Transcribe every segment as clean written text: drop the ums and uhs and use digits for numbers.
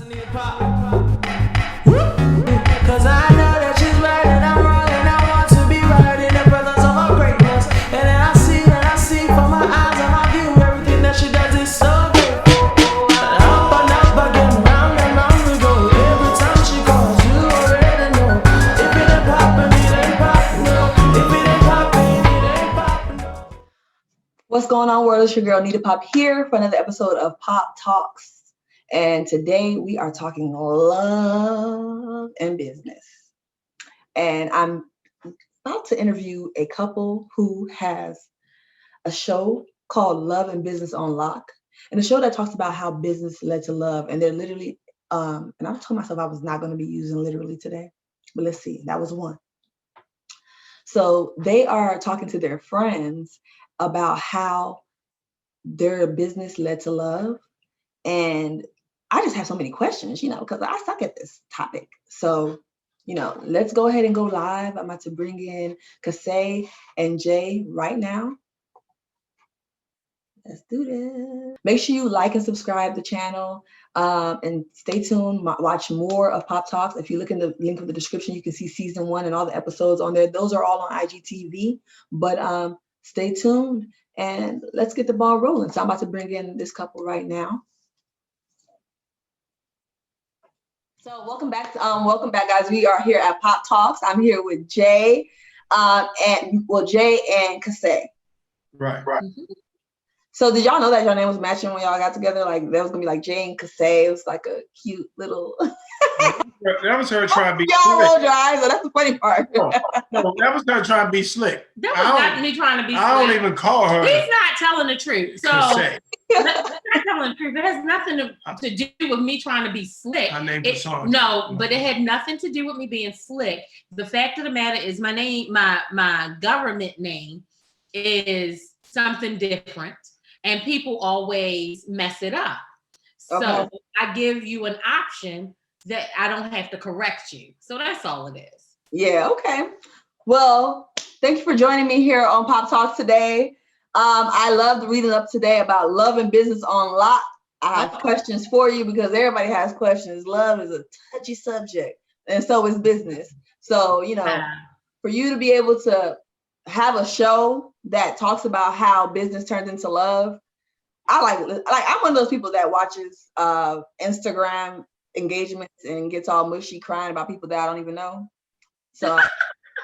Nita POP. Cause I know that she's right and I'm wrong, and I want to be right in the presence of her greatness. And then I see from my eyes and my view, everything that she does is so beautiful. Up and up again, round and round we go. Every time she calls, you already know. If it ain't poppin', it ain't poppin', no. If it ain't poppin', it ain't poppin', no. What's going on, world? It's your girl Nita POP here for another episode of Pop Talks. And today we are talking love and business. And I'm about to interview a couple who has a show called Love and Business on Lock. And a show that talks about how business led to love. And they're literally, and I told myself I was not going to be using literally today, but let's see, that was one. So they are talking to their friends about how their business led to love. And I just have so many questions, because I suck at this topic. So, let's go ahead and go live. I'm about to bring in Casay and Jay right now. Let's do this. Make sure you like and subscribe the channel and stay tuned. Watch more of Pop Talks. If you look in the link of the description, you can see season 1 and all the episodes on there. Those are all on IGTV, but stay tuned and let's get the ball rolling. So I'm about to bring in this couple right now. So welcome back, guys. We are here at Pop Talks. I'm here with Jay, Jay and Casay. Right. Mm-hmm. So did y'all know that your name was matching when y'all got together? Like that was gonna be like Jay and Casay. It was like a cute little. That was her trying to be y'all slick. rolled your eyes, so that's the funny part. No, that was her trying to be slick. That was not me trying to be slick. I don't even call her. He's not telling the truth. So Casay. that's not telling the truth. It has nothing to do with me trying to be slick. I named the song. No, but it had nothing to do with me being slick. The fact of the matter is my name, my government name is something different. And people always mess it up. So Okay. I give you an option that I don't have to correct you. So that's all it is. Yeah, okay. Well, thank you for joining me here on Pop Talks today. I loved reading up today about love and business on lock. I have questions for you because everybody has questions. Love is a touchy subject, and so is business. So, for you to be able to have a show that talks about how business turns into love, I'm one of those people that watches Instagram engagements and gets all mushy crying about people that I don't even know. So I'm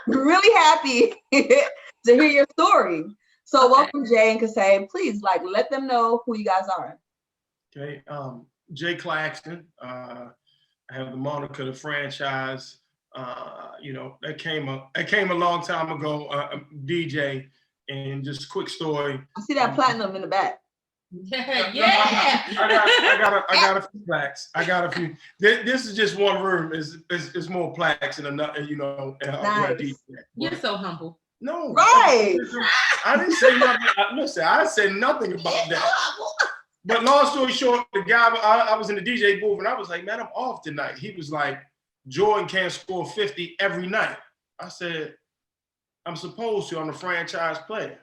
really happy to hear your story. So Welcome, Jay and Casay. Please, let them know who you guys are. Okay, Jay Claxton. I have the moniker, the franchise. That came a long time ago. DJ, and just quick story. I see that platinum in the back. Yeah. I got a few plaques. I got a few. This is just one room. It's more plaques and another. Nice. You're so humble. No. Right. I didn't say nothing. Listen, I said nothing about that. But long story short, the guy, I was in the DJ booth and I was like, man, I'm off tonight. He was like, Jordan can't score 50 every night. I said, I'm supposed to. I'm a franchise player.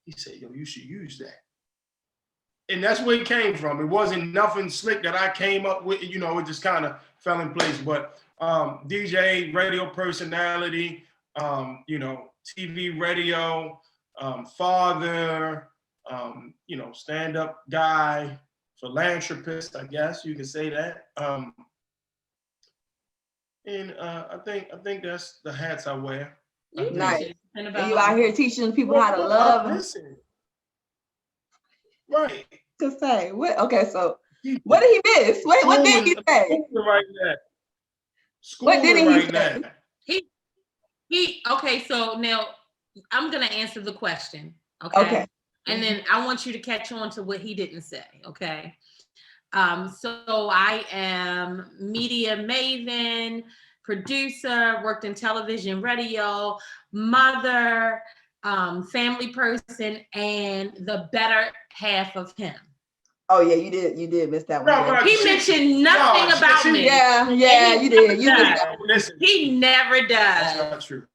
He said, yo, you should use that. And that's where it came from. It wasn't nothing slick that I came up with. It just kind of fell in place. But DJ, radio personality, TV, radio, father, stand-up guy, philanthropist, I guess you could say that. And I think that's the hats I wear. Nice. And you out here teaching people how to love. Listen. Right. To say what? Okay, so what did he miss? What did he say? Right now. What did he say? Okay, so now I'm gonna answer the question. Okay. And then I want you to catch on to what he didn't say. Okay. So I am media maven, producer, worked in television, radio, mother, family person, and the better half of him. Oh yeah, you did miss that one. He mentioned nothing about me. Yeah, you did. Listen, he never does. That's not true.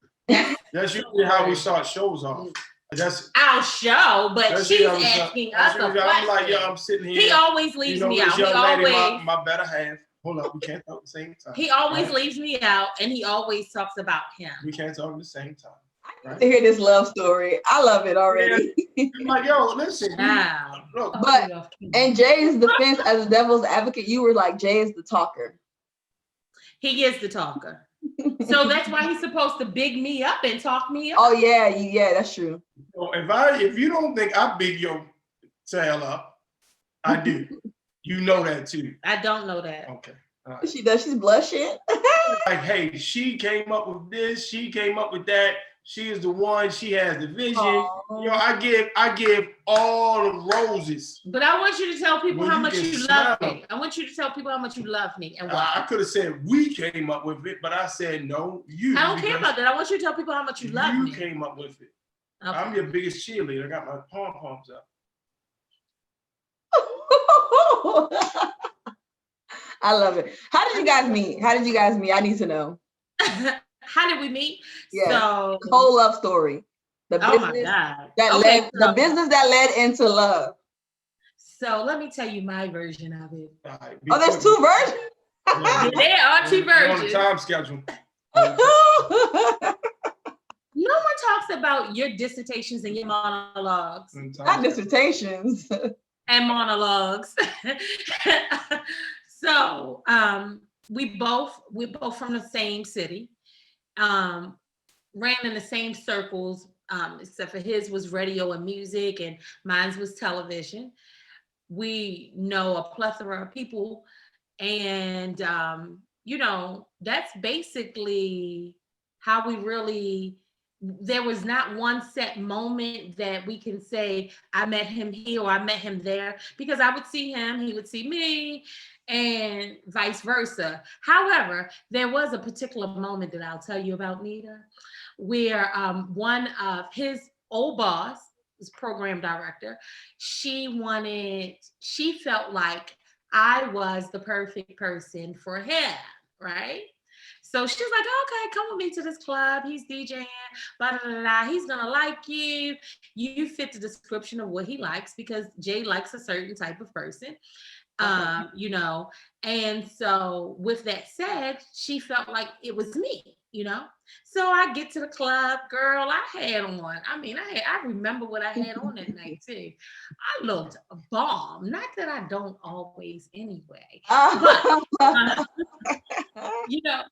That's usually how we start shows off. That's our show, but she's asking us a question. I'm like, yo, I'm sitting here. He always leaves me out. Young lady, my better half. Hold up, we can't talk at the same time. He always leaves me out, and he always talks about him. We can't talk at the same time. I need to hear this love story. I love it already. Yeah. I'm like, yo, listen. Wow. Look, But in Jay's defense as a devil's advocate, you were like, Jay is the talker. He is the talker. So that's why he's supposed to big me up and talk me up. Oh yeah, that's true. so if you don't think I big your tail up, I do. You know that too. I don't know that. Okay. All right. She does. She's blushing. Like, hey, she came up with this. She came up with that. She is the one. She has the vision. Aww. You know, I give all the roses. But I want you to tell people Well, how you much can you smell love them. me. I want you to tell people how much you love me and I why. could have said we came up with it, but I said no, you. I don't care about that. I want you to tell people how much you love me. You came up with it. Okay. I'm your biggest cheerleader. I got my pom-poms up. I love it. How did you guys meet? I need to know. How did we meet? Yeah. So, The whole love story. The oh my business God. that Okay, led the business that led into love. So let me tell you my version of it. All right, Oh, there's two versions. Yeah, There are two we're on the versions. time schedule. No one talks about your dissertations and your monologues Not dissertations. and monologues. So we both from the same city, ran in the same circles, except for his was radio and music and mine was television. We know a plethora of people, and you know, that's basically how we really. There was not one set moment that we can say, I met him here or I met him there, because I would see him, he would see me, and vice versa. However, there was a particular moment that I'll tell you about, Nita, where one of his old boss, his program director, she felt like I was the perfect person for him, right? So she's like, okay, come with me to this club. He's DJing, blah, blah, blah, blah. He's gonna like you. You fit the description of what he likes, because Jay likes a certain type of person, you know. And so with that said, she felt like it was me, you know. So I get to the club, girl, I had on, I remember what I had on that night too. I looked a bomb. Not that I don't always anyway, but, you know.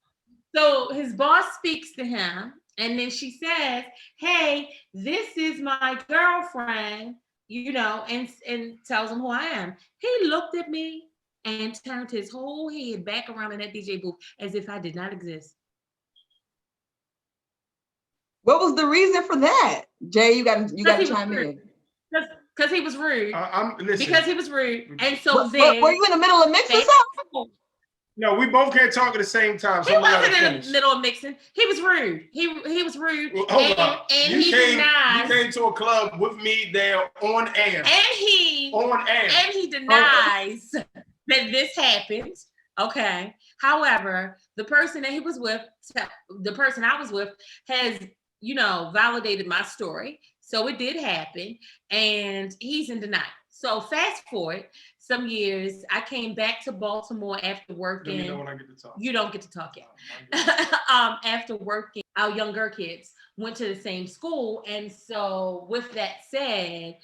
So his boss speaks to him, and then she says, hey, this is my girlfriend, you know, and tells him who I am. He looked at me and turned his whole head back around in that DJ booth as if I did not exist. What was the reason for that? Jay, you got to chime in. Because he was rude. Because he was rude. And so then... Were you in the middle of mixing something? No, we both can't talk at the same time. He wasn't in the middle of mixing. He was rude. He was rude. Well, hold up. And you he denies. You came to a club with me there on air. And he denies that this happened. Okay. However, the person that he was with, the person I was with, has, you know, validated my story. So it did happen, and he's in denial. So fast forward some years, I came back to Baltimore after working. Let me know when I get to talk. You don't get to talk yet. After working, our younger kids went to the same school. And so with that said,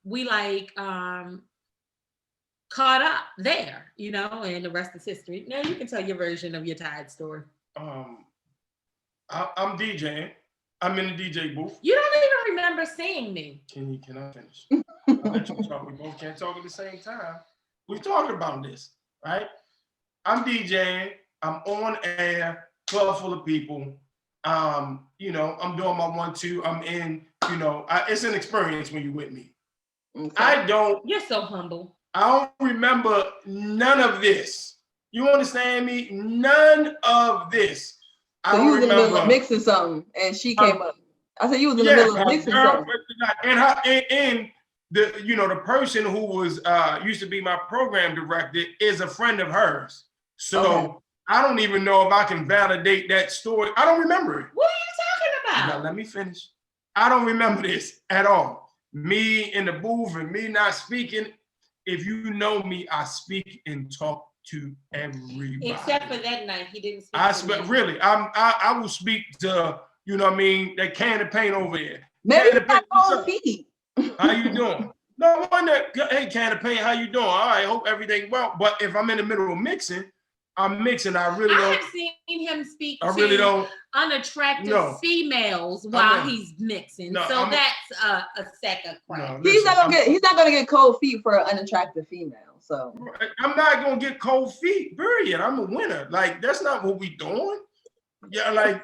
we caught up there, you know, and the rest is history. Now you can tell your version of your Tide story. I'm DJing. I'm in the DJ booth. You don't even remember seeing me. Can I finish? I'll let you talk. We both can't talk at the same time. We're talking about this, right? I'm DJing. I'm on air. Club full of people. You know, I'm doing my 1-2. I'm in. You know, it's an experience when you're with me. Okay. You're so humble. I don't remember none of this. You understand me? None of this. So you was in the middle of mixing something, and she came up. I said you was in the middle of mixing something. And the person who was used to be my program director is a friend of hers. So I don't even know if I can validate that story. I don't remember it. What are you talking about? Now let me finish. I don't remember this at all. Me in the booth and me not speaking. If you know me, I speak and talk to everybody. Except for that night, he didn't speak to me. Really, I will speak to, you know what I mean, that can of paint over there. Maybe it's not cold feet. How you doing? No wonder, hey, can of paint, how you doing? All right, hope everything well. But if I'm in the middle of mixing, I'm mixing. I have seen him speak really to unattractive females while he's mixing. So that's a second crime. He's not gonna get cold feet for an unattractive female. So I'm not gonna get cold feet. Period. I'm a winner. Like that's not what we doing. Yeah, like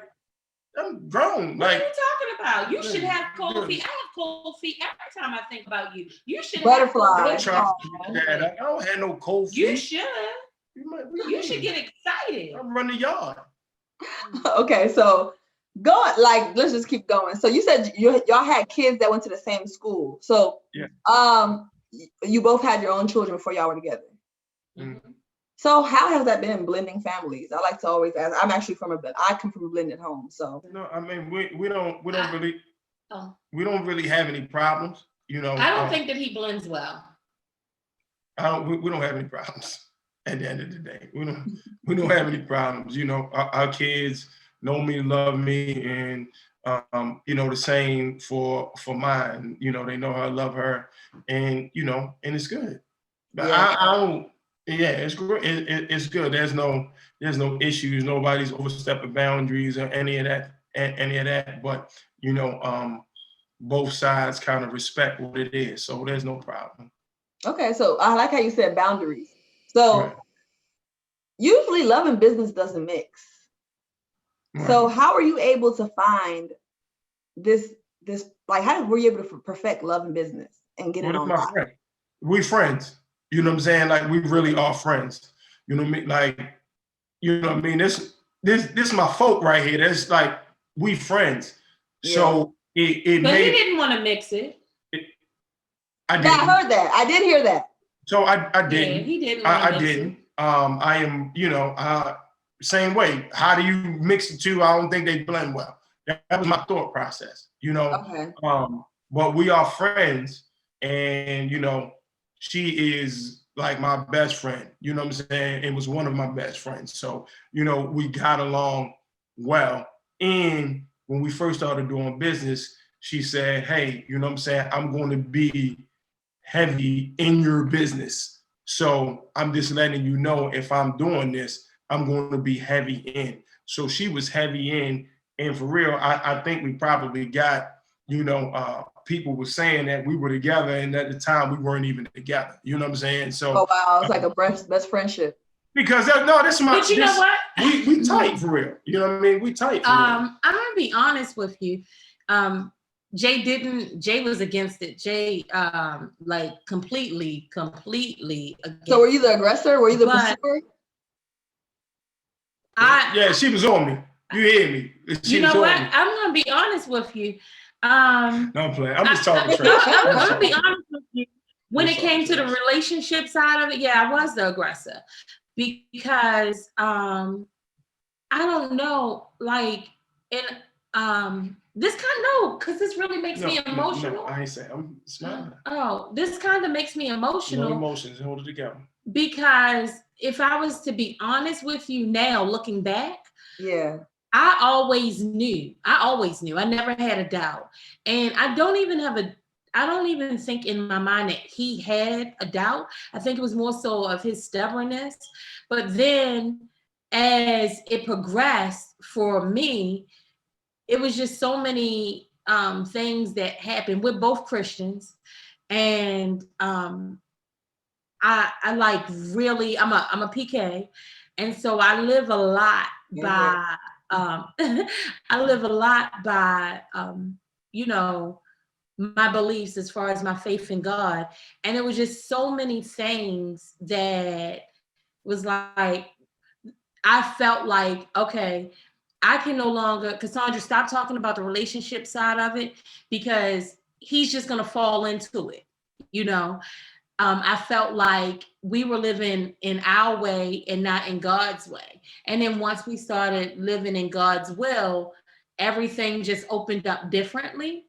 I'm grown. What like, are you talking about? You should have cold feet. I have cold feet every time I think about you. You should butterflies. I don't have no cold feet. You should. You should get excited. I'm running the yard. Okay, so let's just keep going. So you said y'all had kids that went to the same school. So you both had your own children before y'all were together. Mm-hmm. So how has that been blending families? I like to always ask. I come from a blended home. So no, I mean we don't really have any problems. You know, I don't think that he blends well. We don't have any problems. At the end of the day, we don't have any problems. You know, our kids know me, love me, and you know the same for mine. You know, they know I love her, and you know, and it's good. But I don't. Yeah, it's good. It's good. There's no issues. Nobody's overstepping boundaries or any of that. But you know, both sides kind of respect what it is, so there's no problem. Okay, so I like how you said boundaries. So usually love and business doesn't mix. Right. So how are you able to find this like how were you able to perfect love and business and get it on? My friend. We friends. You know what I'm saying? Like we really are friends. You know what I mean? Like, you know what I mean? This my folk right here. That's like we friends. Yeah. So it but made, he didn't want to mix it. I heard that. I did hear that. So I didn't. Yeah, he didn't. I didn't. I am, you know, same way. How do you mix the two? I don't think they blend well. That was my thought process, you know. Okay. But we are friends, and you know, she is like my best friend. You know what I'm saying? It was one of my best friends. So, you know, we got along well. And when we first started doing business, she said, "Hey, you know what I'm saying? I'm going to be heavy in your business. So I'm just letting you know if I'm doing this, I'm going to be heavy in." So she was heavy in. And for real, I think we probably got, you know, people were saying that we were together, and at the time we weren't even together. You know what I'm saying? So oh wow, it's like a best friendship. Because this is my. But you know what? We tight for real. You know what I mean? We tight. For real. I'm gonna be honest with you. Jay was against it. Jay, like completely against. So were you the aggressor? Were you the pursuer? Yeah, she was on me. You hear me? You know what? I'm gonna be honest with you. No, I'm playing. I'm just talking trash. I'm gonna be honest with you. When it came to the relationship side of it, yeah, I was the aggressor because I don't know, like this because this really makes me emotional. No, I ain't saying. I'm smiling. Oh, this kind of makes me emotional. No emotions, hold it together. Because if I was to be honest with you now, looking back, yeah, I always knew. I never had a doubt, and I don't even think in my mind that he had a doubt. I think it was more so of his stubbornness. But then, as it progressed for me, it was just so many things that happened. We're both Christians, and I like really. I'm a PK, and so I live a lot by. I live a lot by you know, my beliefs as far as my faith in God, and it was just so many things that was like I felt like, okay, I can no longer, Cassandra, stop talking about the relationship side of it because he's just going to fall into it. You know, I felt like we were living in our way and not in God's way. And then once we started living in God's will, everything just opened up differently.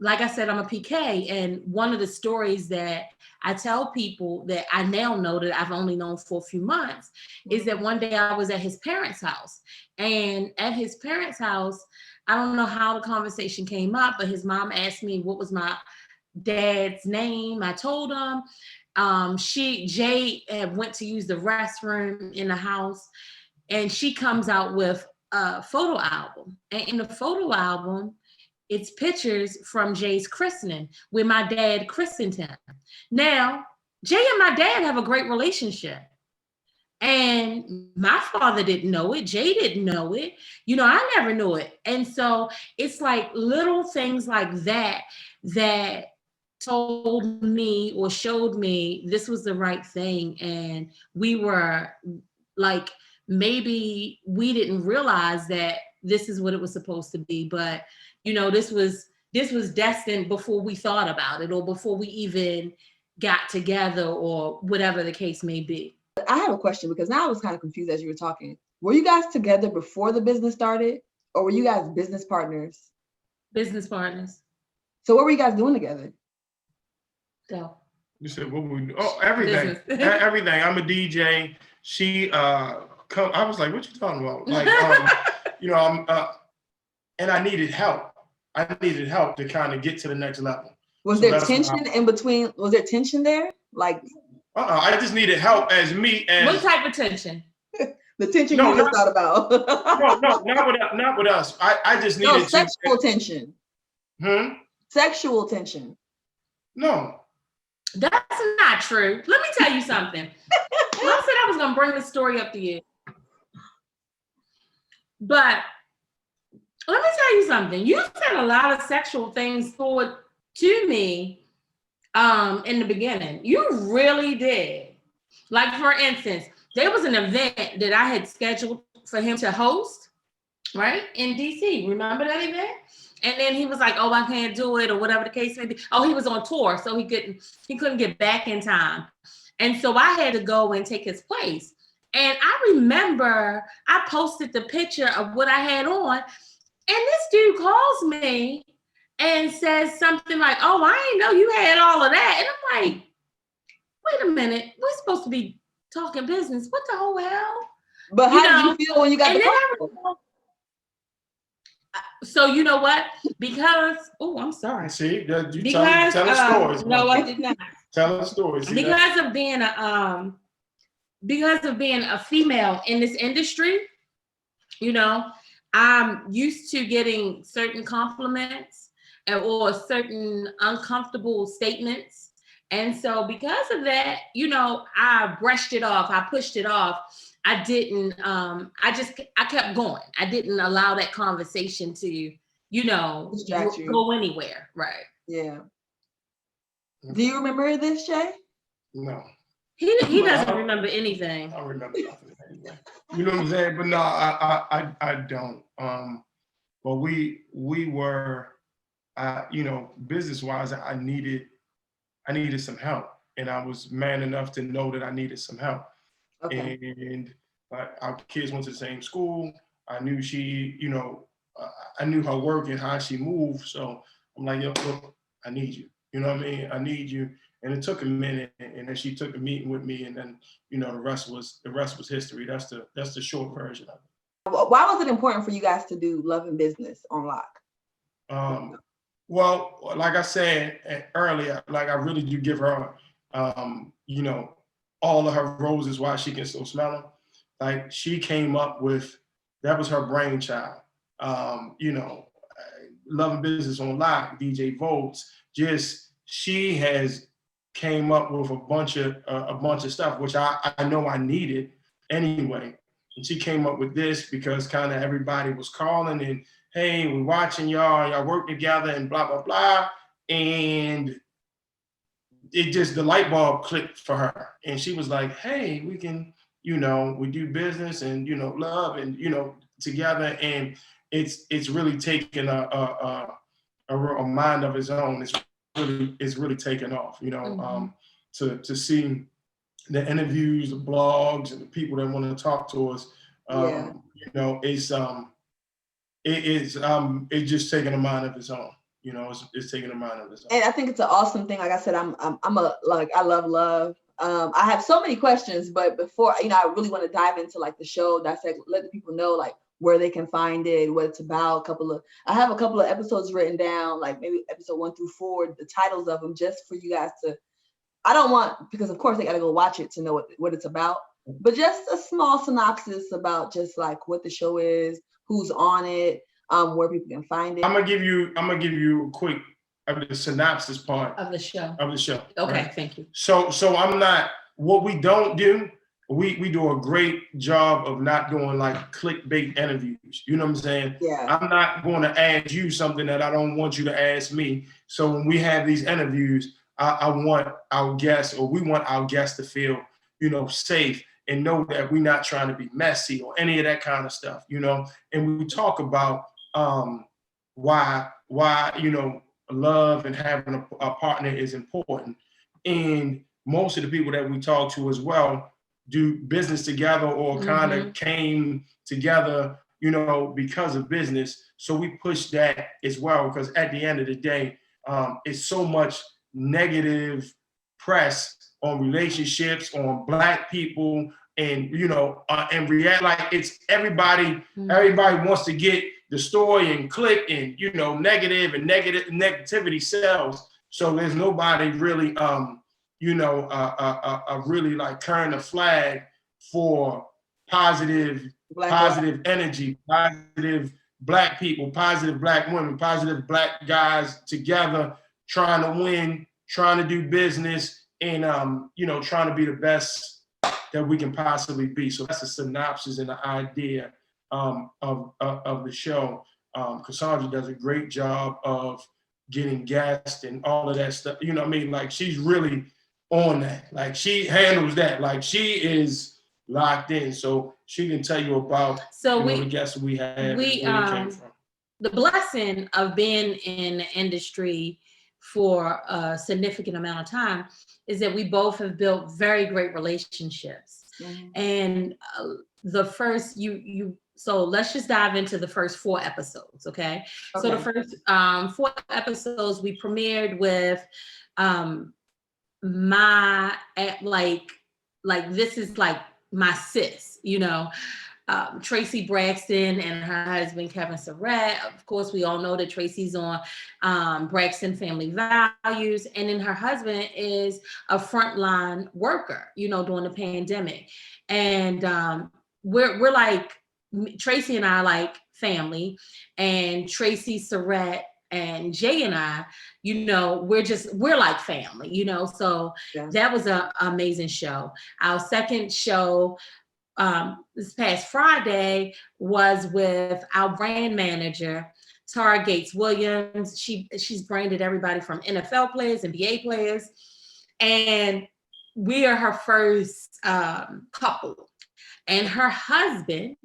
like I said, I'm a PK, and one of the stories that I tell people that I now know that I've only known for a few months is that one day I was at his parents' house, and at his parents' house, I don't know how the conversation came up, but his mom asked me what was my dad's name. I told him. Jay went to use the restroom in the house, and she comes out with a photo album, and in the photo album, it's pictures from Jay's christening where my dad christened him. Now, Jay and my dad have a great relationship. And my father didn't know it. Jay didn't know it. You know, I never knew it. And so it's like little things like that that told me or showed me this was the right thing. And we were like, maybe we didn't realize that this is what it was supposed to be. But, you know, this was destined before we thought about it or before we even got together or whatever the case may be. I have a question because now I was kind of confused as you were talking. Were you guys together before the business started, or were you guys business partners? Business partners. So what were you guys doing together? So You said what we do? Oh, everything. Everything. I'm a DJ. She I was like, what you talking about? Like you know, I'm and I needed help. I needed help to kind of get to the next level. Was there tension in between? Was there tension there? Like I just needed help as me. As what type of tension? The tension you just thought about. not with us. I just needed sexual tension. Sexual tension. No. That's not true. Let me tell you something. I said I was gonna bring this story up to you. But let me tell you something. You said a lot of sexual things forward to me in the beginning. You really did. Like, for instance, there was an event that I had scheduled for him to host, right, in DC. Remember that event? And then he was like, oh, I can't do it, or whatever the case may be. Oh, he was on tour, so he couldn't get back in time. And so I had to go and take his place. And I remember I posted the picture of what I had on, and this dude calls me and says something like, oh, I didn't know you had all of that. And I'm like, wait a minute, we're supposed to be talking business. What the whole hell? But how did you feel when you got the call? So you know what? Because, oh, I'm sorry. See, you tell the stories. No, I did not. Tell the stories. Because of being a female in this industry, you know, I'm used to getting certain compliments or certain uncomfortable statements. And so because of that, you know, I brushed it off. I pushed it off. I didn't, I kept going. I didn't allow that conversation to, you know, go anywhere. Right. Yeah. Do you remember this, Jay? No. He doesn't remember anything. I remember nothing anyway. You know what I'm saying? But no, I don't. But we were, you know, business-wise, I needed some help. And I was man enough to know that I needed some help. Okay. And our kids went to the same school. I knew she, you know, I knew her work and how she moved. So I'm like, yo, look, I need you. You know what I mean? I need you. And it took a minute, and then she took a meeting with me, and then, you know, the rest was history. That's the short version of it. Why was it important for you guys to do Love and Business on Lock? Well, like I said earlier, like I really do give her, you know, all of her roses while she can still smell them. Like she came up with, that was her brainchild. You know, Love and Business on Lock, DJ Volts, she has came up with a bunch of stuff, which I know I needed anyway. And she came up with this because kind of everybody was calling and, hey, we're watching y'all work together and blah, blah, blah. And it just, the light bulb clicked for her. And she was like, hey, we can, you know, we do business and, you know, love and, you know, together. And it's really taken a mind of its own. It's really taken off, you know, to see the interviews, the blogs, and the people that want to talk to us. You know, it's just taking a mind of its own. You know, it's taking a mind of its own. And I think it's an awesome thing. Like I said, I love love. I have so many questions, but before, you know, I really want to dive into like the show, dissect, let the people know like where they can find it, what it's about. I have a couple of episodes written down, like maybe episode 1 through 4, the titles of them, just for you guys to. I don't want, because of course they got to go watch it to know what it's about, but just a small synopsis about just like what the show is, who's on it, where people can find it. I'm gonna give you a quick the synopsis part of the show. Okay, right? Thank you. So I'm not. What we don't do, we do a great job of not doing like clickbait interviews. You know what I'm saying? Yeah. I'm not going to ask you something that I don't want you to ask me. So when we have these interviews, I want our guests, or we want our guests to feel, you know, safe and know that we're not trying to be messy or any of that kind of stuff, you know. And we talk about why you know, love and having a partner is important. And most of the people that we talk to as well do business together or kind of came together, you know, because of business. So we push that as well, because at the end of the day, it's so much negative press on relationships, on Black people, and, you know, and react like it's everybody wants to get the story and click, and, you know, negativity sells. So there's nobody really, you know, really like carrying the flag for positive energy, positive Black people, positive Black women, positive Black guys together, trying to win, trying to do business, and you know, trying to be the best that we can possibly be. So that's a synopsis and the idea of the show. Cassandra does a great job of getting guests and all of that stuff. You know what I mean? Like, she's really on that. Like, she handles that. Like, she is locked in. So she can tell you about the guests we have and where they came from. The blessing of being in the industry for a significant amount of time is that we both have built very great relationships. And the first, so let's just dive into the first 4 episodes, okay? So the first 4 episodes we premiered with my, like this is like my sis, you know, Tracy Braxton and her husband, Kevin Surratt. Of course, we all know that Tracy's on Braxton Family Values. And then her husband is a frontline worker, you know, during the pandemic. And we're like, Tracy and I are like family, and Tracy Surratt and Jay and I, you know, we're like family, you know. So that was an amazing show. Our second show this past Friday was with our brand manager, Tara Gates Williams. She's branded everybody from NFL players, NBA players, and we are her first couple. And her husband,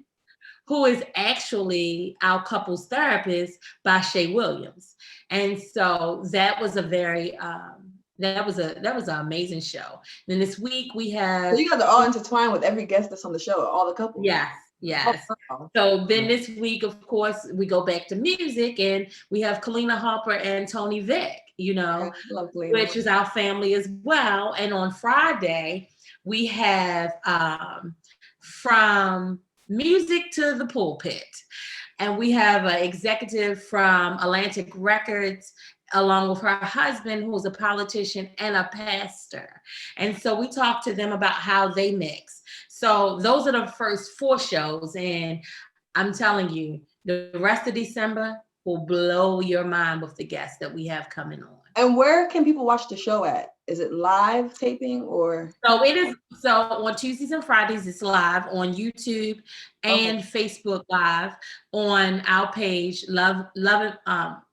who is actually our couples therapist, by Shay Williams. And so that was a very that was an amazing show. And this week we have. So you guys are all intertwined with every guest that's on the show, all the couples. Yes. Oh, wow. So then this week, of course, we go back to music, and we have Kalina Harper and Tony Vick, you know, which is our family as well. And on Friday, we have From Music to the Pulpit. And we have an executive from Atlantic Records, along with her husband, who's a politician and a pastor. And so we talked to them about how they mix. So those are the first 4 shows. And I'm telling you, the rest of December will blow your mind with the guests that we have coming on. And where can people watch the show at? Is it live taping or? So it is. So on Tuesdays and Fridays, it's live on YouTube and Facebook Live on our page. On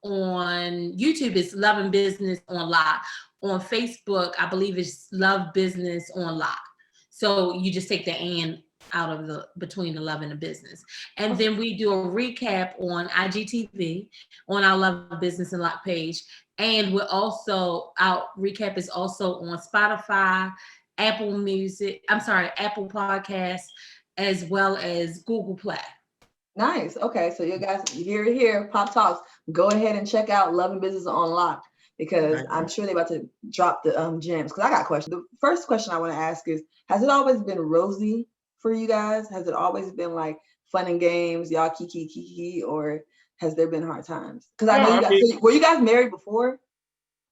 YouTube, it's Love and Business on Lock. On Facebook, I believe it's Love Business on Lock. So you just take the "and" out of between the love and the business. And then we do a recap on IGTV on our Love Business and Lock page. And we're also, our recap is also on Spotify, Apple Podcasts, as well as Google Play. Nice. Okay, so you guys, you hear it here, Pop Talks. Go ahead and check out Love and Business on Lock, because I'm sure they're about to drop the gems. Because I got questions. The first question I want to ask is, has it always been rosy for you guys? Has it always been like fun and games, y'all kiki, or has there been hard times? Because I know you guys, were you guys married before,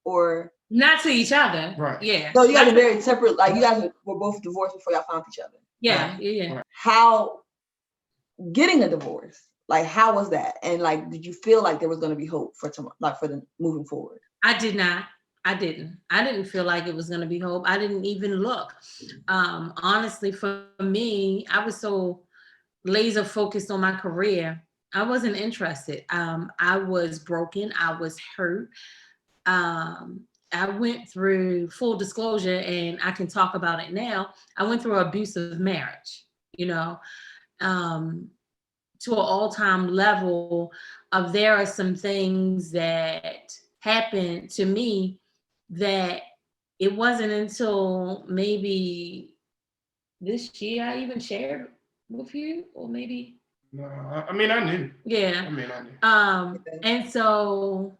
or not to each other? Right. Yeah. No, you guys are married separate. Like you guys were both divorced before y'all found each other. Yeah. Right. Yeah. How getting a divorce? Like, how was that? And like, did you feel like there was going to be hope for tomorrow, like for the moving forward? I did not. I didn't feel like it was going to be hope. I didn't even look. Honestly, for me, I was so laser focused on my career. I wasn't interested. I was broken. I was hurt. I went through, full disclosure, and I can talk about it now. I went through an abusive marriage, you know, to an all-time level of there are some things that happened to me that it wasn't until maybe this year I even shared with you, or maybe. No, I mean, I knew. Yeah. I mean, I knew. And so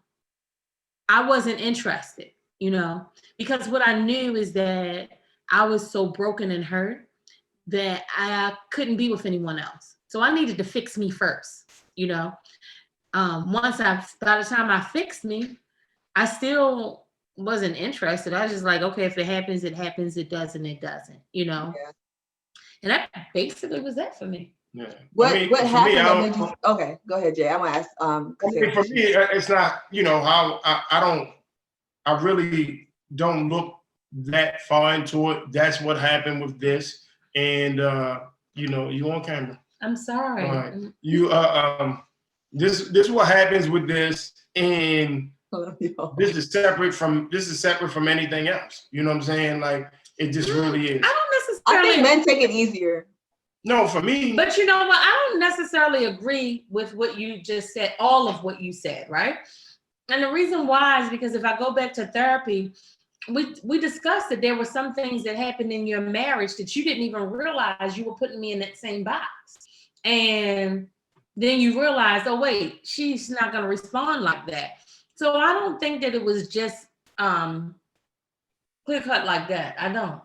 I wasn't interested, you know, because what I knew is that I was so broken and hurt that I couldn't be with anyone else. So I needed to fix me first, you know. By the time I fixed me, I still wasn't interested. I was just like, okay, if it happens, it happens. It doesn't, it doesn't, you know. Yeah. And that basically was that for me. Yeah. What happened that made you? Okay, go ahead, Jay. I'm gonna ask. For me, it's not. You know how I really don't look that far into it. That's what happened with this, and you know, you on camera. I'm sorry. Right. You this is what happens with this, and this is separate from anything else. You know what I'm saying? Like, it just really is. I don't necessarily. I think men take it easier. No, for me. But you know what? I don't necessarily agree with what you just said, all of what you said, right? And the reason why is because if I go back to therapy, we discussed that there were some things that happened in your marriage that you didn't even realize you were putting me in that same box. And then you realize, oh, wait, she's not going to respond like that. So I don't think that it was just clear cut like that. I don't.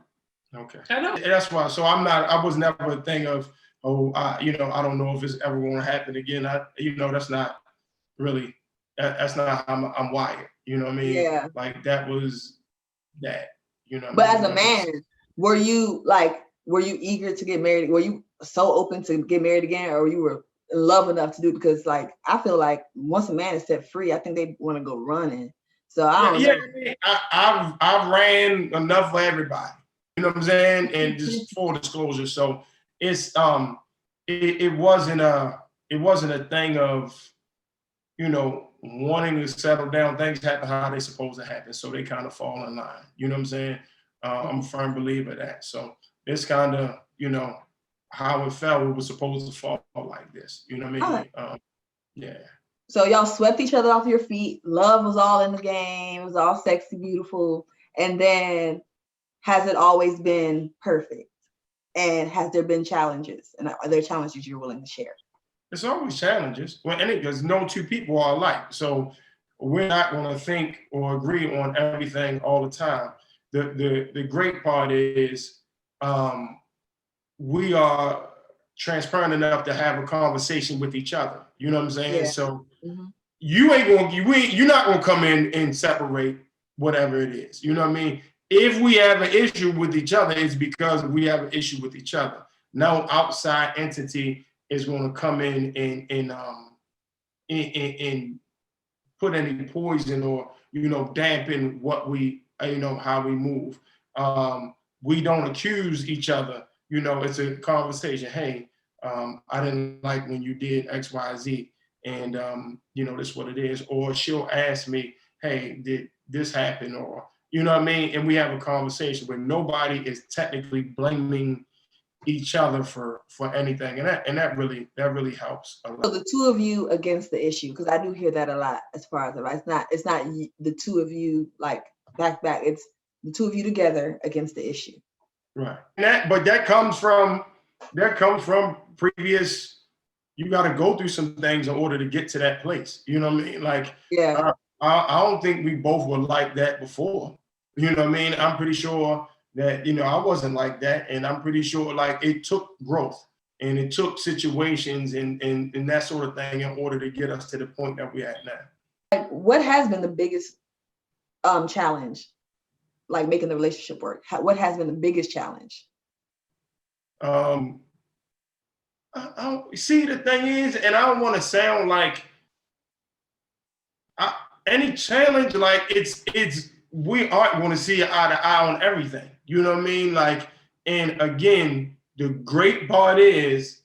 Okay. I know. That's why. So I was never a thing of, you know, I don't know if it's ever going to happen again. That's not really, that's not how I'm wired. You know what I mean? Yeah. Like, that was that, you know. But as a man, were you eager to get married? Were you so open to get married again, or you were in love enough to do it? Because like, I feel like once a man is set free, I think they want to go running. So I don't know. I ran enough for everybody. You know what I'm saying? And just full disclosure. So it's it wasn't a thing of, you know, wanting to settle down. Things happen how they supposed to happen. So they kind of fall in line. You know what I'm saying? I'm a firm believer of that. So it's kind of, you know, how it felt. It was supposed to fall like this. You know what I mean? Right. Yeah. So y'all swept each other off your feet. Love was all in the game. It was all sexy, beautiful. And then, has it always been perfect? And has there been challenges? And are there challenges you're willing to share? It's always challenges. Well, and because no two people are alike. So we're not going to think or agree on everything all the time. The great part is we are transparent enough to have a conversation with each other. You know what I'm saying? Yeah. So you're not going to come in and separate whatever it is. You know what I mean? If we have an issue with each other, it's because we have an issue with each other. No outside entity is going to come in and put any poison or, you know, dampen what we, you know, how we move. We don't accuse each other. You know, it's a conversation. Hey, I didn't like when you did X, Y, Z, and you know, this is what it is. Or she'll ask me, hey, did this happen? Or, you know what I mean? And we have a conversation where nobody is technically blaming each other for anything. And that really helps a lot. So the two of you against the issue, because I do hear that a lot as far as it's not the two of you like back, it's the two of you together against the issue. Right. But that comes from previous, you got to go through some things in order to get to that place. You know what I mean? Like, Yeah. I don't think we both were like that before. You know what I mean? I'm pretty sure that, you know, I wasn't like that. And I'm pretty sure like it took growth and it took situations and that sort of thing in order to get us to the point that we're at now. Like, what has been the biggest challenge, like making the relationship work? What has been the biggest challenge? See, the thing is, and I don't want to sound like any challenge, like it's we aren't going to see eye to eye on everything. You know what I mean? Like, and again, the great part is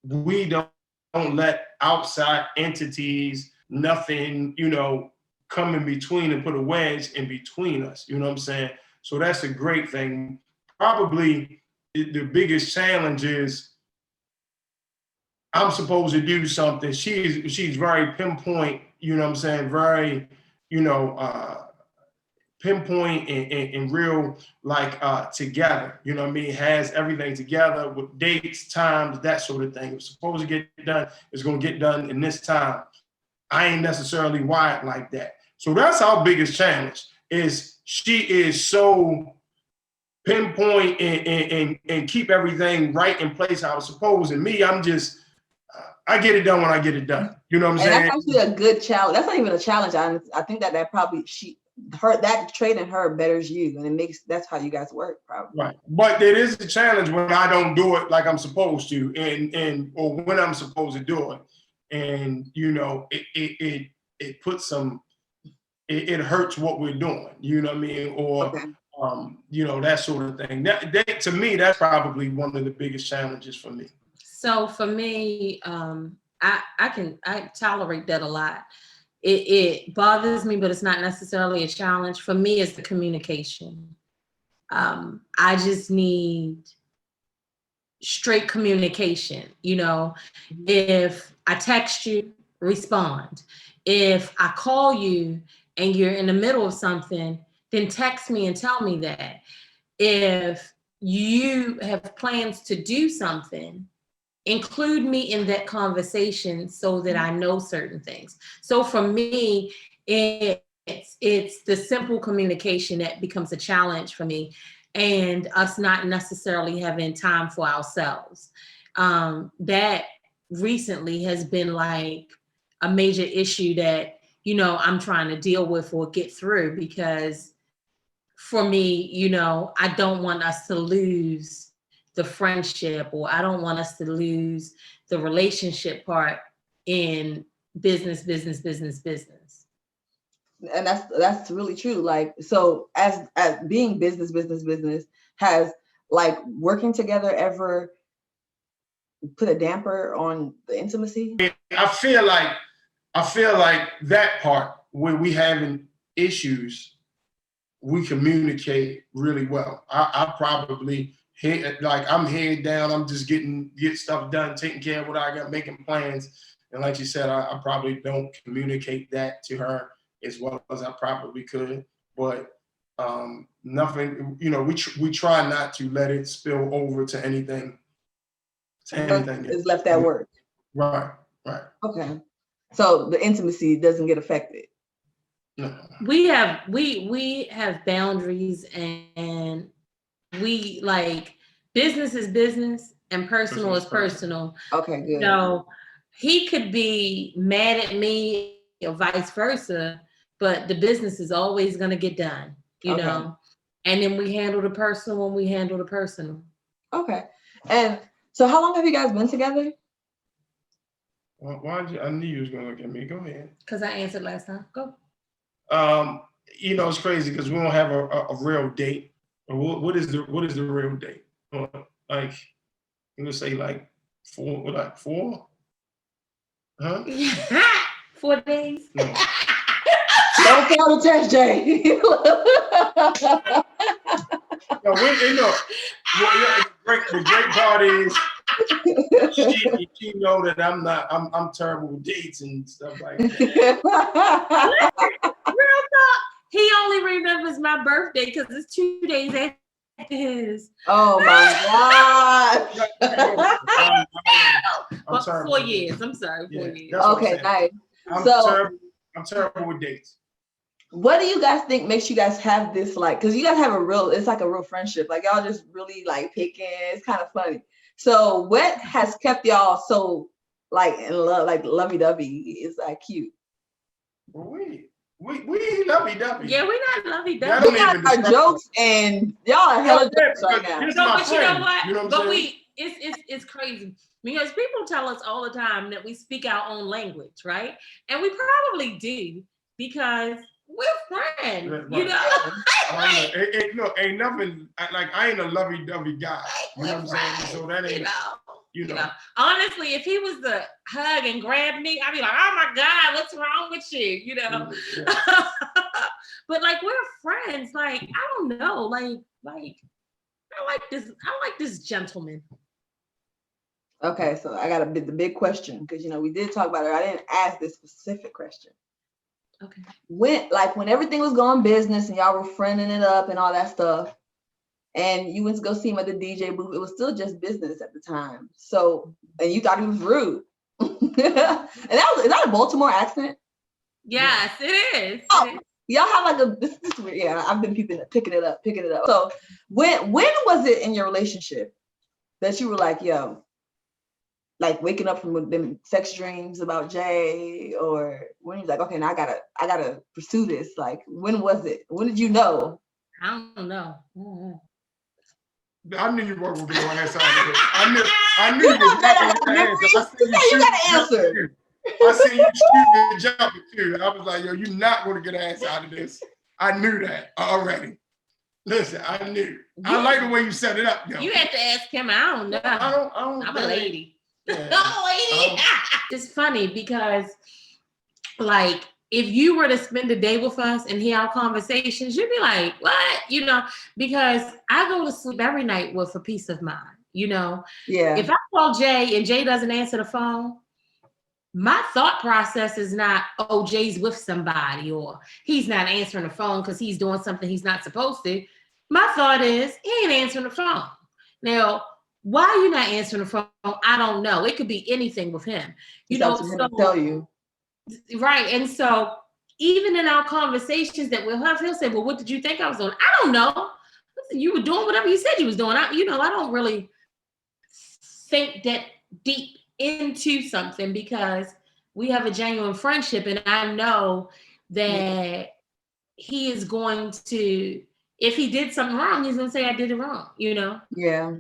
we don't let outside entities, nothing, you know, come in between and put a wedge in between us. You know what I'm saying? So that's a great thing. Probably the biggest challenge is I'm supposed to do something. She's very pinpoint, you know what I'm saying? Very, you know, pinpoint and real, like together, you know what I mean? Has everything together with dates, times, that sort of thing. It's supposed to get done, it's gonna get done in this time. I ain't necessarily wired like that. So that's our biggest challenge, is she is so pinpoint and keep everything right in place how it's supposed. And me, I'm just, I get it done when I get it done. You know what I'm saying? That's actually a good challenge. That's not even a challenge. I think that probably that trait in her betters you, and that's how you guys work, probably. Right. But it is a challenge when I don't do it like I'm supposed to, or when I'm supposed to do it. And you know, it puts some, it hurts what we're doing, you know what I mean? Or okay. You know, that sort of thing. That to me, that's probably one of the biggest challenges for me. So for me, I tolerate that a lot. It bothers me, but it's not necessarily a challenge. For me, it's the communication. I just need straight communication. You know, if I text you, respond. If I call you and you're in the middle of something, then text me and tell me that. If you have plans to do something, include me in that conversation so that I know certain things. So for me, it's the simple communication that becomes a challenge for me, and us not necessarily having time for ourselves. That recently has been like a major issue that, you know, I'm trying to deal with or get through, because for me, you know, I don't want us to lose the friendship, or I don't want us to lose the relationship part in business. And that's really true. Like, so as being business, has like working together ever put a damper on the intimacy? I feel like that part where we having issues, we communicate really well. I probably I'm head down. I'm just get stuff done, taking care of what I got, making plans. And like you said, I probably don't communicate that to her as well as I probably could. But nothing, you know, we try not to let it spill over to anything. It's left at work. Right. Okay. So the intimacy doesn't get affected. No. We have boundaries, and we like, business is business and personal is personal. Okay, good. So he could be mad at me or vice versa, but the business is always going to get done, you know? And then we handle the personal when we handle the personal. Okay. And so how long have you guys been together? Why I knew you was going to look at me. Go ahead. Because I answered last time. Go. You know, it's crazy because we don't have a real date. What is the real date? Like, I'm gonna say like 4? Huh? 4 days. No. Don't tell the test, Jay. No, you know, the great part is she know that I'm terrible with dates and stuff like that. Real talk. He only remembers my birthday because it's 2 days after his. Oh my God. But terrible. 4 years. I'm sorry, 4 years. Okay, nice. I'm terrible with dates. What do you guys think makes you guys have this, like, because you guys have it's like a real friendship. Like, y'all just really like picking. It's kind of funny. So what has kept y'all so like in love, like lovey-dovey? It's like cute. We lovey-dovey. Yeah, we're not lovey-dovey. We got our jokes and y'all are hella jokes right now. No, but you know what? You know what I'm saying? It's crazy because people tell us all the time that we speak our own language, right? And we probably do because we're friends, Right. you know. Look, ain't nothing like I ain't a lovey-dovey guy. You know what I'm saying? So that ain't you know. Honestly, if he was to hug and grab me, I'd be like, oh my God, what's wrong with you? You know. Yeah. But like we're friends. Like, I don't know. Like I like this gentleman. Okay, so I got the big question because we did talk about it. I didn't ask this specific question. Okay. When everything was going business and y'all were friending it up and all that stuff, and you went to go see him at the DJ booth, it was still just business at the time. So, and you thought he was rude. And is that a Baltimore accent? Yes, it is. Oh, y'all have like this is weird. Yeah, I've been picking it up. So when was it in your relationship that you were like, yo, like waking up from them sex dreams about Jay, or when you're like, okay, now I gotta pursue this. Like, when was it? When did you know? I don't know. Mm-hmm. I knew you weren't gonna be on that side of it. I knew you was not gonna answer. You gotta answer. I seen you shooting and jumping too. I was like, yo, you're not gonna get an answer out of this. I knew that already. Listen, I knew. I like the way you set it up, yo. You have to ask him. I don't know. I don't. I'm a lady. Yeah. It's funny because, like, if you were to spend a day with us and hear our conversations, you'd be like, what? You know, because I go to sleep every night with a peace of mind, you know? Yeah. If I call Jay and Jay doesn't answer the phone, my thought process is not, oh, Jay's with somebody or he's not answering the phone because he's doing something he's not supposed to. My thought is, he ain't answering the phone. Now, why are you not answering the phone? I don't know. It could be anything with him. You know, so, tell you. Right. And so even in our conversations that we'll have, he'll say, well, what did you think I was doing? I don't know. Listen, you were doing whatever you said you was doing. I don't really think that deep into something because we have a genuine friendship. And I know that he is going to, if he did something wrong, he's going to say, I did it wrong, you know? Yeah.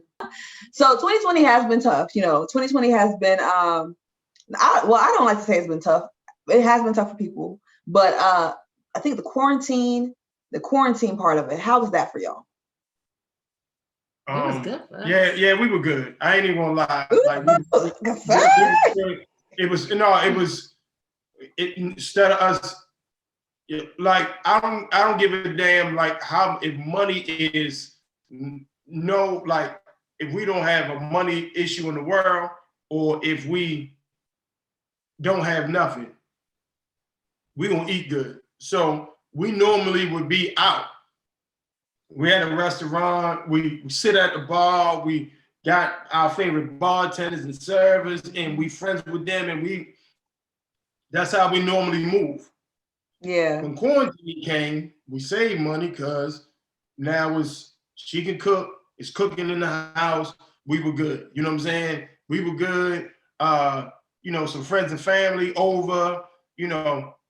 So 2020 has been tough. 2020 has been, I don't like to say it's been tough. It has been tough for people, but I think the quarantine part of it, how was that for y'all? It was good for us. Yeah, we were good. I ain't even gonna lie. Instead of us, like I don't give a damn like how if money is like if we don't have a money issue in the world or if we don't have nothing, we gonna eat good. So we normally would be out. We had a restaurant, we sit at the bar, we got our favorite bartenders and servers, and we friends with them, and that's how we normally move. Yeah. When quarantine came, we saved money because now she can cook, it's cooking in the house. We were good. You know what I'm saying? We were good. Some friends and family over,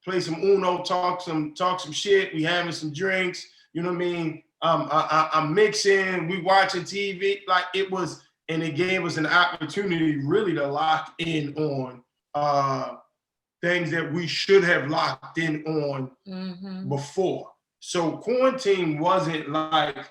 play some Uno, talk some shit. We having some drinks, you know what I mean? I'm mixing, we watching TV, like it was, and it gave us an opportunity really to lock in on things that we should have locked in on before. So quarantine wasn't like,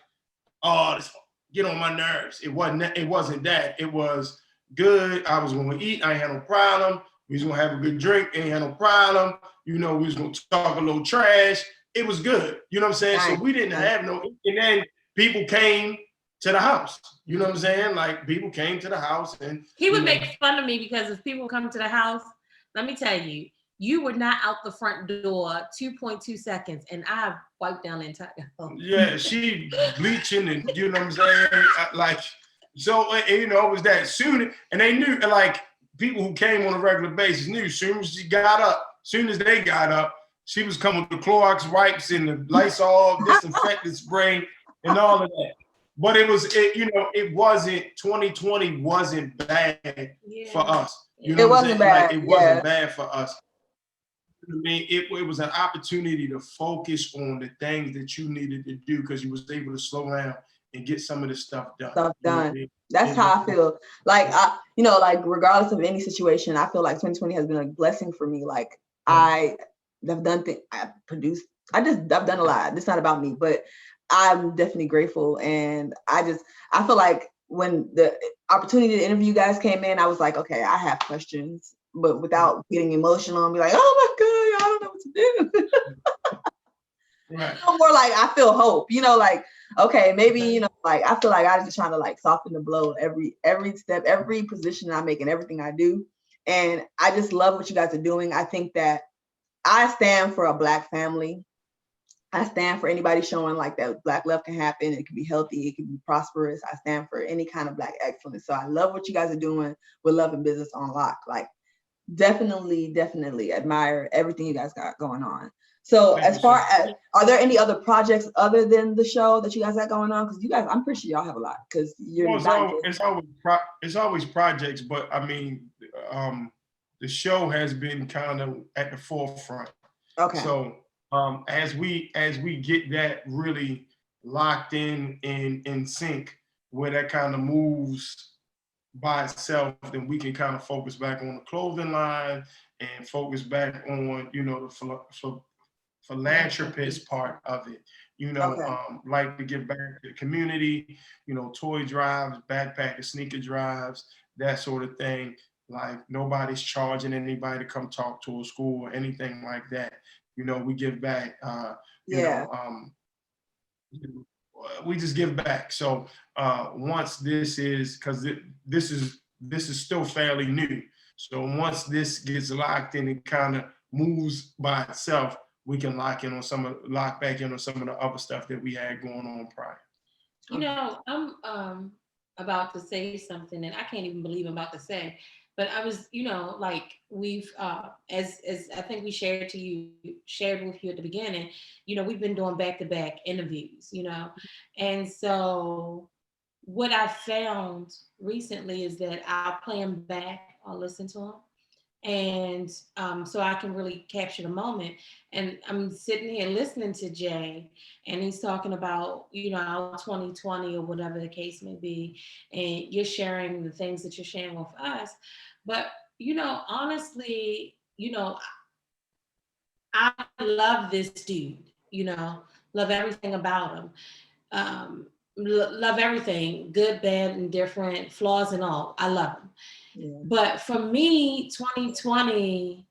oh, this get on my nerves. It wasn't that. It was good. I was gonna eat, I ain't had no problem. We was gonna have a good drink, ain't had no problem. We was gonna talk a little trash. It was good. You know what I'm saying? So we didn't have no, and then people came to the house. You know what I'm saying? Like people came to the house and he would make fun of me because if people come to the house, let me tell you, you were not out the front door 2.2 seconds and I wiped down the entire home. Yeah, she bleaching and you know what I'm saying? It was that soon. And they knew like people who came on a regular basis knew soon as they got up, she was coming with the Clorox wipes and the Lysol disinfectant spray and all of that. But it wasn't 2020 wasn't bad for us. You know, it wasn't bad. Like, it wasn't bad for us. I mean, it was an opportunity to focus on the things that you needed to do because you was able to slow down and get some of this stuff done. That's how I feel. Like like regardless of any situation, I feel like 2020 has been a blessing for me. Like I've done things, I've done a lot. It's not about me, but I'm definitely grateful. And I feel like when the opportunity to interview you guys came in, I was like, okay, I have questions, but without getting emotional and be like, oh my God, I don't know what to do. Right. More like I feel hope, like, okay, maybe, like I feel like I was just trying to like soften the blow every step, every position I make and everything I do. And I just love what you guys are doing. I think that I stand for a Black family. I stand for anybody showing like that Black love can happen. It can be healthy. It can be prosperous. I stand for any kind of Black excellence. So I love what you guys are doing with Love and Business on Lock. Like definitely admire everything you guys got going on. So as far as, are there any other projects other than the show that you guys got going on? Because you guys, I'm pretty sure y'all have a lot because it's always projects, but I mean, the show has been kind of at the forefront. Okay. So as we get that really locked in sync, where that kind of moves by itself, then we can kind of focus back on the clothing line and focus back on, the philanthropist part of it. Like to give back to the community, toy drives, backpack and sneaker drives, that sort of thing. Like nobody's charging anybody to come talk to a school or anything like that. We give back. We just give back. So once this is, because this is still fairly new. So once this gets locked in, it kind of moves by itself. We can lock back in on some of the other stuff that we had going on prior. I'm about to say something and I can't even believe I'm about to say, but I was, like we've, as I think we shared with you at the beginning, we've been doing back-to-back interviews, and so what I found recently is that I'll play them back, I'll listen to them. And so I can really capture the moment. And I'm sitting here listening to Jay, and he's talking about, our 2020 or whatever the case may be. And you're sharing the things that you're sharing with us. But, honestly, I love this dude, love everything about him. Love everything, good, bad, and different, flaws and all. I love him. Yeah. But for me, 2020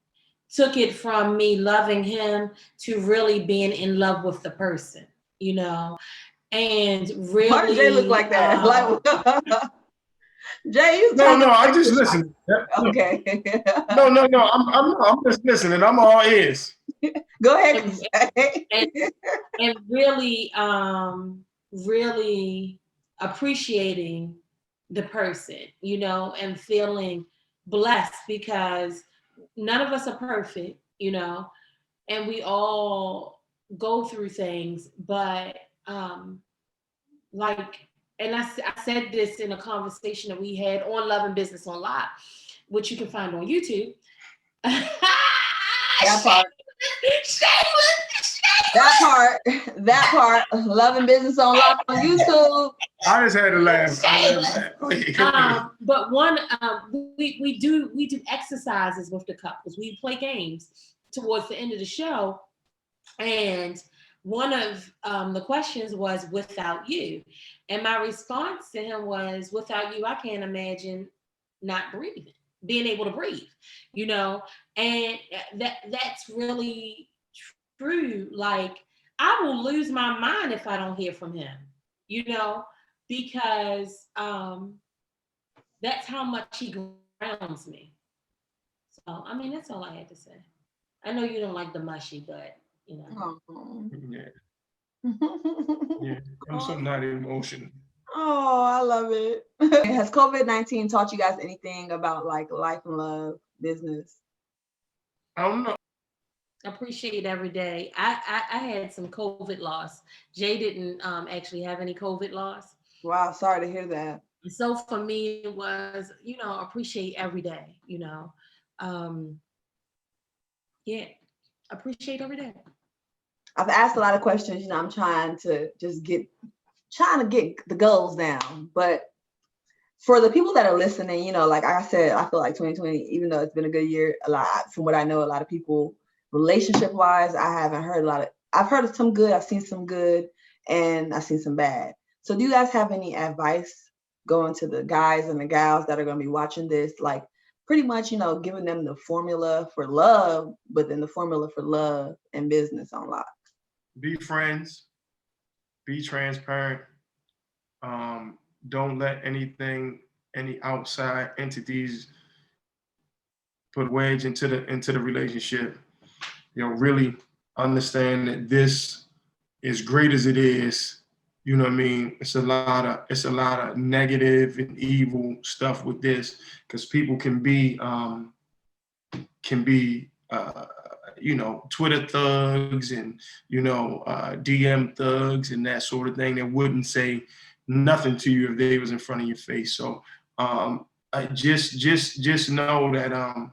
took it from me loving him to really being in love with the person, and really. Why did Jay look like that? Jay, you no, I just listen. Okay. No, I'm just listening. I'm all ears. Go ahead. And really, really appreciating the person, and feeling blessed because none of us are perfect, and we all go through things, but and I said this in a conversation that we had on Love and Business on Live, which you can find on YouTube. That part. That part, Love and Business on Lock on YouTube. I just had to laugh. But we do exercises with the couples. We play games towards the end of the show, and one of the questions was without you, and my response to him was, without you, I can't imagine not being able to breathe, and that's really true. Like, I will lose my mind if I don't hear from him, because that's how much he grounds me. So, I mean, that's all I had to say. I know you don't like the mushy, but, Yeah. Yeah. I'm so not emotional. Oh, I love it. Has COVID-19 taught you guys anything about like life and love, business? I don't know. Appreciate every day. I had some COVID loss. Jay didn't actually have any COVID loss. Wow, sorry to hear that. So for me, it was, appreciate every day, Um, yeah, appreciate every day. I've asked a lot of questions, I'm trying to get the goals down. But for the people that are listening, like I said, I feel like 2020, even though it's been a good year, a lot, from what I know, a lot of people, relationship wise, I've heard of some good, I've seen some good, and I've seen some bad. So do you guys have any advice going to the guys and the gals that are going to be watching this? Like pretty much, giving them the formula for love, but then the formula for love and business on lock. Be friends, be transparent. Don't let any outside entities put wedge into the relationship. Really understand that this, as great as it is, you know what I mean, it's a lot of negative and evil stuff with this, because people can be Twitter thugs and DM thugs and that sort of thing that wouldn't say nothing to you if they was in front of your face. So I just know that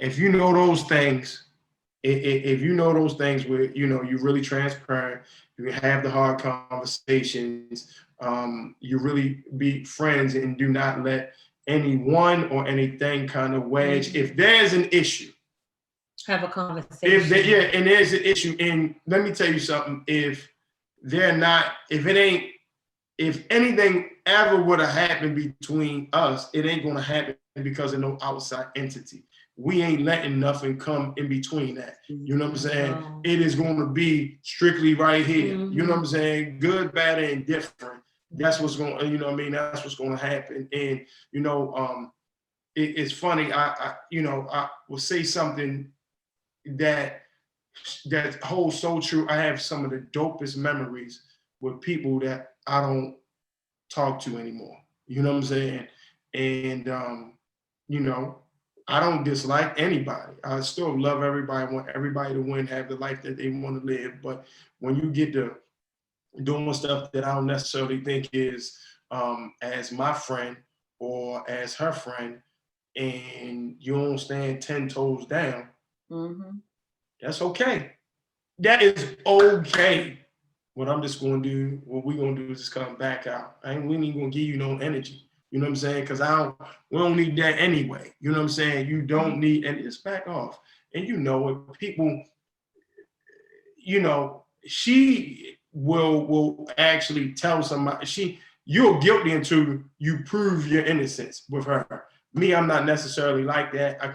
if you know those things, if you know those things where you're really transparent, you have the hard conversations, you really be friends and do not let anyone or anything kind of wedge. If there's an issue, have a conversation. And there's an issue, and let me tell you something. If anything ever would have happened between us, it ain't gonna happen because of no outside entity. We ain't letting nothing come in between that. You know what I'm saying? Oh. It is going to be strictly right here. Mm-hmm. You know what I'm saying? Good, bad, and indifferent. That's what's going to, that's what's going to happen. And, it's funny. I will say something that holds so true. I have some of the dopest memories with people that I don't talk to anymore. You know what I'm saying? And, I don't dislike anybody. I still love everybody. I want everybody to win, have the life that they want to live. But when you get to doing stuff that I don't necessarily think is as my friend or as her friend, and you don't stand 10 toes down, that's okay. That is okay. What I'm just going to do, what we're going to do is just come back out. We ain't going to give you no energy. You know what I'm saying? Because we don't need that anyway. You know what I'm saying? You don't need, and just back off. And what people, she will actually tell somebody, you're guilty until you prove your innocence with her. Me, I'm not necessarily like that. I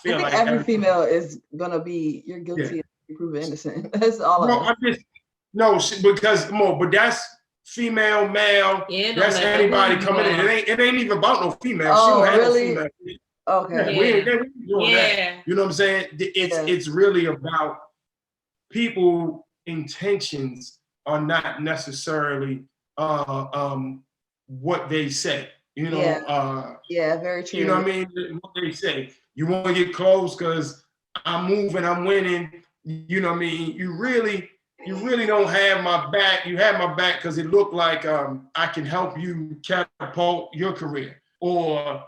feel like every female is going to be, you're guilty until you prove innocent. That's all of it. But that's female, male, that's anybody coming in. It ain't even about no female. Oh, she don't really? Have no female. Okay. We ain't doing that. You know what I'm saying? It's really about people intentions are not necessarily what they say. Very true. You know what I mean? What they say. You want to get close because I'm moving, I'm winning. You know what I mean? You really don't have my back. You have my back because it looked like I can help you catapult your career. Or,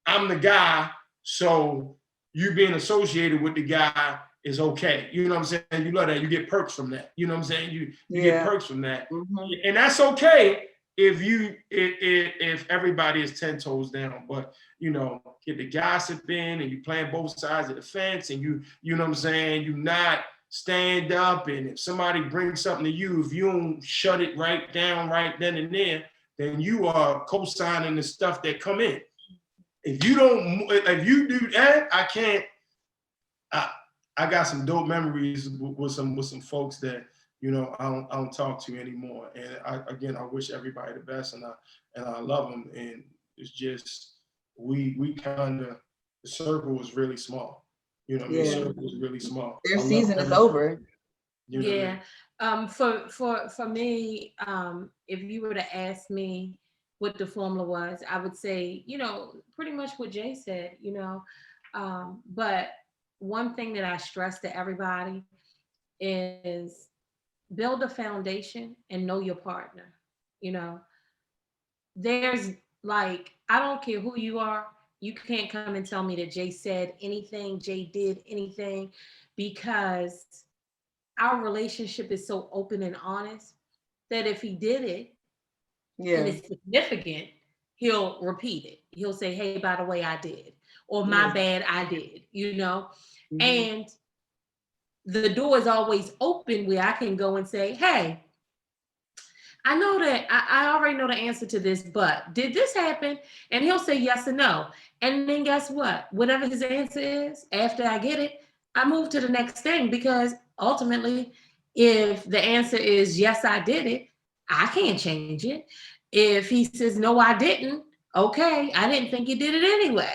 I'm the guy, so you being associated with the guy is okay. You know what I'm saying? You love that. You get perks from that. You know what I'm saying? You get perks from that. Mm-hmm. And that's okay if everybody is 10 toes down. But, get the gossip in and you playing both sides of the fence and you know what I'm saying? You not stand up, and if somebody brings something to you, if you don't shut it right down right then and there, then you are co-signing the stuff that come in. If you do that, I can't. I got some dope memories with some folks that I don't talk to anymore. And I wish everybody the best, and I love them. And it's just we kind of, the circle is really small. You know, the circle is really small. Their season is over. You know yeah. For me, if you were to ask me what the formula was, I would say, pretty much what Jay said, but one thing that I stress to everybody is build a foundation and know your partner. There's like, I don't care who you are, you can't come and tell me that Jay said anything, Jay did anything, because our relationship is so open and honest that if he did it and it's significant, he'll repeat it. He'll say, hey, by the way, I did, or my bad, I did, and the door is always open where I can go and say, hey, I know that I already know the answer to this, but did this happen? And he'll say yes or no. And then guess what? Whatever his answer is, after I get it, I move to the next thing, because ultimately, if the answer is yes, I did it, I can't change it. If he says no, I didn't, okay, I didn't think you did it anyway,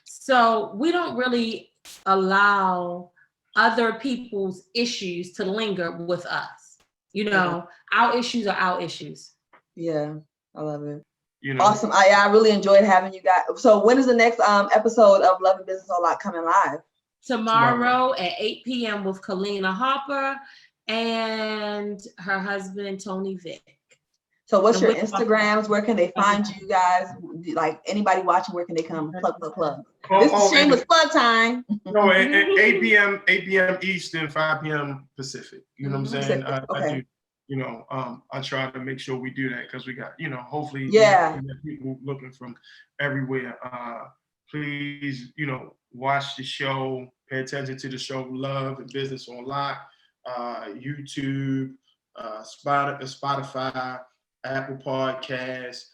So we don't really allow other people's issues to linger with us. Our issues are our issues. Yeah, I love it. Awesome. I really enjoyed having you guys. So when is the next episode of Love and Business Unlocked coming live? Tomorrow at 8 p.m. with Kalina Harper and her husband, Tony Vick. So what's your Instagrams? Where can they find you guys? Like anybody watching, where can they come? Plug. This is shameless plug time. No, at 8 p.m. Eastern, 5 p.m. Pacific. You know what I'm saying? I do. I try to make sure we do that because we got, hopefully we got people looking from everywhere. Please, watch the show, pay attention to the show, Love and Business Unlocked, YouTube, Spotify, Apple Podcasts,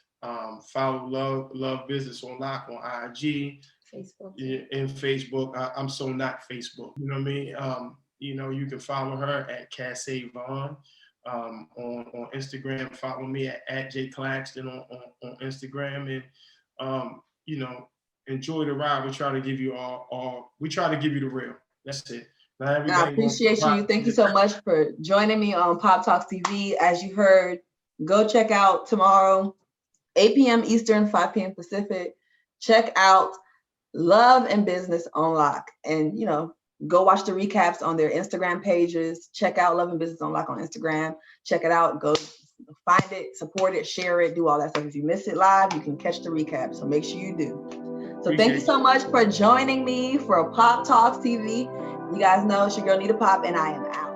follow Love Business Unlocked on IG, Facebook. And Facebook. I'm so not Facebook. You know what I mean? You can follow her at Casay Vaughn on Instagram. Follow me at DJ Jay Claxton on Instagram, and enjoy the ride. We try to give you we try to give you the real. That's it. I appreciate you. Thank you so much for joining me on Pop Talks TV. As you heard, go check out tomorrow, 8 p.m. Eastern, 5 p.m. Pacific. Check out Love and Business Unlocked, and go watch the recaps on their Instagram pages. Check out Love and Business Unlocked on Instagram. Check it out. Go find it, support it, share it, do all that stuff. If you miss it live, you can catch the recap. So make sure you do. So thank you so much for joining me for Pop Talks TV. You guys know it's your girl Nita Pop, and I am out.